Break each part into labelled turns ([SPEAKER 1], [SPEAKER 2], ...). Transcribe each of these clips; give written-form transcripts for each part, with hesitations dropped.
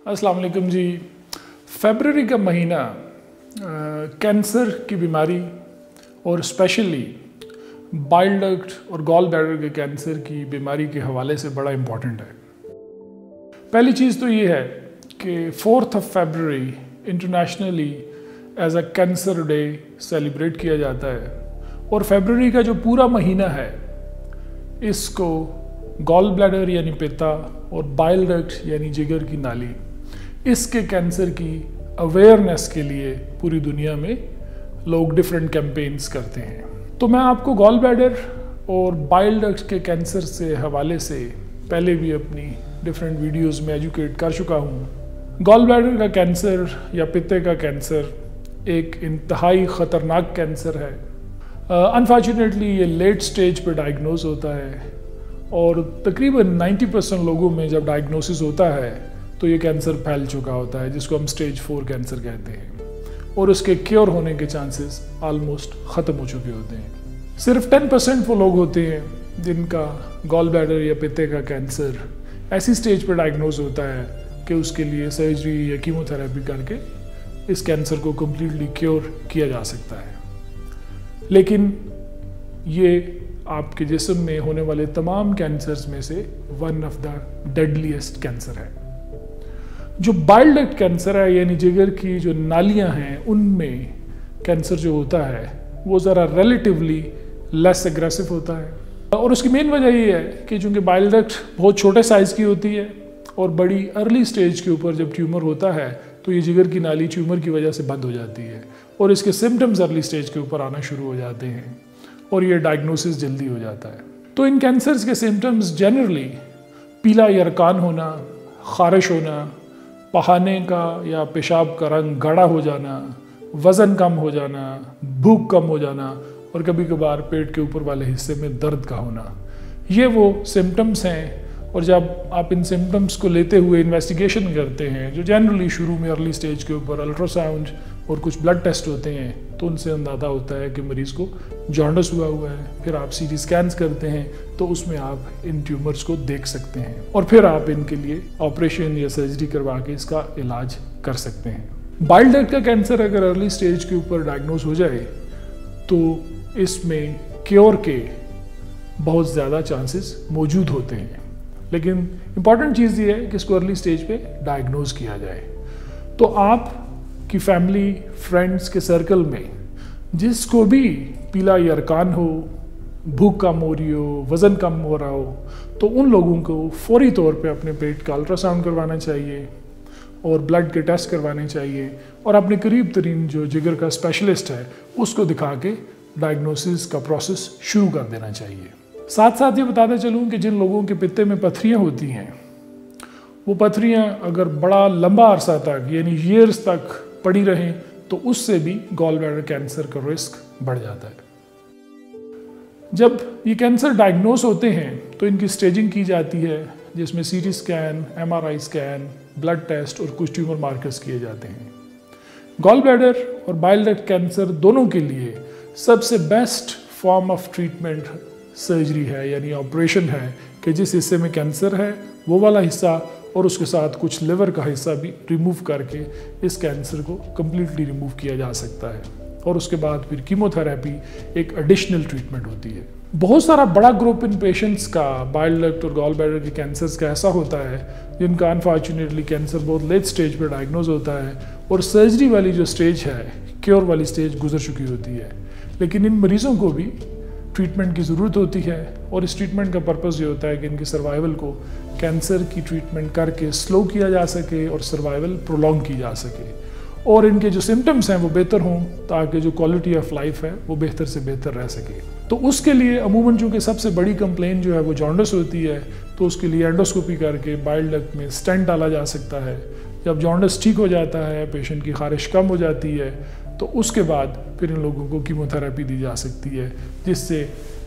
[SPEAKER 1] अस्सलाम वालेकुम जी। फरवरी का महीना कैंसर की बीमारी और स्पेशली बाइल डक्ट और गॉल ब्लैडर के कैंसर की बीमारी के हवाले से बड़ा इम्पॉर्टेंट है। पहली चीज़ तो ये है कि 4 फरवरी internationally as a cancer day celebrate किया जाता है और फरवरी का जो पूरा महीना है इसको गॉल ब्लैडर यानी पित्ता और बाइल डक्ट यानी जिगर की नाली इसके कैंसर की अवेयरनेस के लिए पूरी दुनिया में लोग डिफरेंट कैंपेन्स करते हैं। तो मैं आपको गॉल ब्लैडर और बाइल डक्ट के कैंसर से हवाले से पहले भी अपनी डिफरेंट वीडियोस में एजुकेट कर चुका हूँ। गॉल ब्लैडर का कैंसर या पित्ते का कैंसर एक इंतहाई ख़तरनाक कैंसर है। अनफॉर्चुनेटली ये लेट स्टेज पर डायग्नोज होता है और तकरीबन 90% लोगों में जब डायग्नोसिस होता है तो ये कैंसर फैल चुका होता है, जिसको हम स्टेज 4 कैंसर कहते हैं, और उसके क्योर होने के चांसेस ऑलमोस्ट ख़त्म हो चुके होते हैं। सिर्फ 10% वो लोग होते हैं जिनका गॉल ब्लैडर या पित्ते का कैंसर ऐसी स्टेज पर डायग्नोज होता है कि उसके लिए सर्जरी या कीमोथेरेपी करके इस कैंसर को कम्प्लीटली क्योर किया जा सकता है। लेकिन ये आपके जिस्म में होने वाले तमाम कैंसर्स में से one of the deadliest cancer है। जो बाइल डक्ट कैंसर है यानी जिगर की जो नालियां हैं उनमें कैंसर जो होता है वो ज़रा रिलेटिवली लेस एग्रेसिव होता है और उसकी मेन वजह ये है कि चूँकि बाइल डक्ट बहुत छोटे साइज़ की होती है और बड़ी अर्ली स्टेज के ऊपर जब ट्यूमर होता है तो ये जिगर की नाली ट्यूमर की वजह से बंद हो जाती है और इसके सिम्टम्स अर्ली स्टेज के ऊपर आना शुरू हो जाते हैं और ये डायग्नोसिस जल्दी हो जाता है। तो इन कैंसर्स के सिम्टम्स जनरली पीला यरकान होना, खारिश होना, पहाने का या पेशाब का रंग गाढ़ा हो जाना, वज़न कम हो जाना, भूख कम हो जाना और कभी कभार पेट के ऊपर वाले हिस्से में दर्द का होना, ये वो सिम्टम्स हैं। और जब आप इन सिम्टम्स को लेते हुए इन्वेस्टिगेशन करते हैं जो जनरली शुरू में अर्ली स्टेज के ऊपर अल्ट्रासाउंड और कुछ ब्लड टेस्ट होते हैं तो उनसे अंदाज़ा होता है कि मरीज़ को जॉन्डिस हुआ है। फिर आप सीटी स्कैन्स करते हैं तो उसमें आप इन ट्यूमर्स को देख सकते हैं और फिर आप इनके लिए ऑपरेशन या सर्जरी करवा के इसका इलाज कर सकते हैं। बाइल डक्ट का कैंसर अगर अर्ली स्टेज के ऊपर डायग्नोज हो जाए तो इसमें क्योर के बहुत ज़्यादा चांसेस मौजूद होते हैं, लेकिन इम्पॉर्टेंट चीज़ ये है कि इसको अर्ली स्टेज पे डायग्नोज किया जाए। तो आप की फैमिली फ्रेंड्स के सर्कल में जिसको भी पीला यरकान हो, भूख कम हो रही हो, वज़न कम हो रहा हो, तो उन लोगों को फौरी तौर पे अपने पेट का अल्ट्रासाउंड करवाना चाहिए और ब्लड के टेस्ट करवाने चाहिए और अपने करीब तरीन जो जिगर का स्पेशलिस्ट है उसको दिखा के डायग्नोसिस का प्रोसेस शुरू कर देना चाहिए। साथ साथ ये बताते चलूँ कि जिन लोगों के पित्ते में पथरियाँ होती हैं वो पथरियाँ अगर बड़ा लंबा अरसा तक यानी ईयर्स तक पड़ी रहें तो उससे भी गॉल ब्लैडर कैंसर का रिस्क बढ़ जाता है। जब ये कैंसर डायग्नोस होते हैं तो इनकी स्टेजिंग की जाती है जिसमें CT scan, MRI scan, blood test और कुछ ट्यूमर मार्कर्स किए जाते हैं। गॉल ब्लैडर और बाइल डक्ट कैंसर दोनों के लिए सबसे best form of treatment surgery है यानी ऑपरेशन है कि जिस हिस्से में कैंसर है वो वाला हिस्सा और उसके साथ कुछ लिवर का हिस्सा भी रिमूव करके इस कैंसर को कम्प्लीटली रिमूव किया जा सकता है और उसके बाद फिर कीमोथेरेपी एक एडिशनल ट्रीटमेंट होती है। बहुत सारा बड़ा ग्रुप इन पेशेंट्स का बाइल डक्ट और गॉल ब्लैडर के कैंसर्स का ऐसा होता है जिनका अनफॉर्चुनेटली कैंसर बहुत लेट स्टेज पर डायग्नोज होता है और सर्जरी वाली जो स्टेज है, क्योर वाली स्टेज गुजर चुकी होती है, लेकिन इन मरीज़ों को भी ट्रीटमेंट की ज़रूरत होती है और इस ट्रीटमेंट का पर्पज़ ये होता है कि इनकी सर्वाइवल को कैंसर की ट्रीटमेंट करके स्लो किया जा सके और सर्वाइवल प्रोलॉन्ग की जा सके और इनके जो सिम्टम्स हैं वो बेहतर हों ताकि जो क्वालिटी ऑफ लाइफ है वो बेहतर से बेहतर रह सके। तो उसके लिए अमूमन चूँकि सबसे बड़ी कंप्लेन जो है वो जॉन्डिस होती है तो उसके लिए एंडोस्कोपी करके बाइल डक्ट में स्टेंट डाला जा सकता है। जब जॉन्डिस ठीक हो जाता है, पेशेंट की खारिश कम हो जाती है तो उसके बाद फिर इन लोगों को कीमोथेरेपी दी जा सकती है जिससे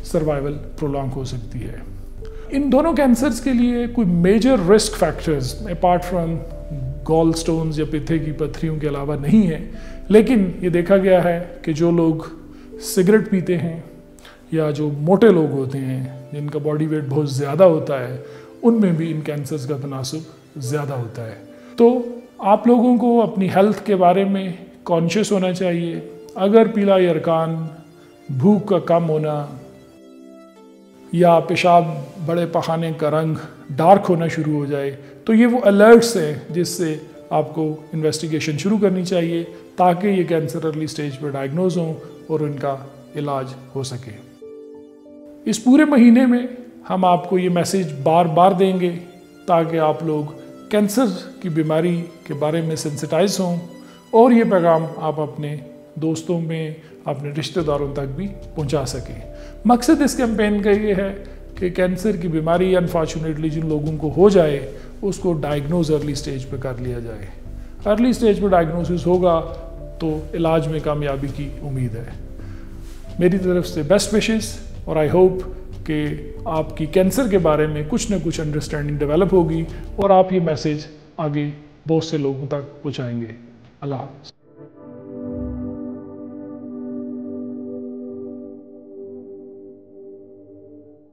[SPEAKER 1] सर्वाइवल प्रोलॉन्ग हो सकती है। इन दोनों कैंसर्स के लिए कोई major risk factors apart from gall stones या पित्ते की पथरियों के अलावा नहीं है, लेकिन ये देखा गया है कि जो लोग सिगरेट पीते हैं या जो मोटे लोग होते हैं जिनका बॉडी वेट बहुत ज़्यादा होता है उनमें भी इन कैंसर्स का तनासुब ज़्यादा होता है। तो आप लोगों को अपनी हेल्थ के बारे में कॉन्शियस होना चाहिए। अगर पीला यरकान, भूख का कम होना या पेशाब बड़े पखाने का रंग डार्क होना शुरू हो जाए तो ये वो अलर्ट्स हैं जिससे आपको इन्वेस्टिगेशन शुरू करनी चाहिए ताकि ये कैंसर अर्ली स्टेज पर डायग्नोज हों और उनका इलाज हो सके। इस पूरे महीने में हम आपको ये मैसेज बार बार देंगे ताकि आप लोग कैंसर की बीमारी के बारे में सेंसिटाइज हों और ये पैगाम आप अपने दोस्तों में, अपने रिश्तेदारों तक भी पहुंचा सकें। मकसद इस कैंपेन का ये है कि कैंसर की बीमारी अनफॉर्चुनेटली जिन लोगों को हो जाए उसको डायग्नोज अर्ली स्टेज पर कर लिया जाए। अर्ली स्टेज पर डायग्नोसिस होगा तो इलाज में कामयाबी की उम्मीद है। मेरी तरफ से बेस्ट विशेस और आई होप कि आपकी कैंसर के बारे में कुछ ना कुछ अंडरस्टैंडिंग डेवलप होगी और आप ये मैसेज आगे बहुत से लोगों तक पहुँचाएंगे। अल्लाह हाफ़िज़।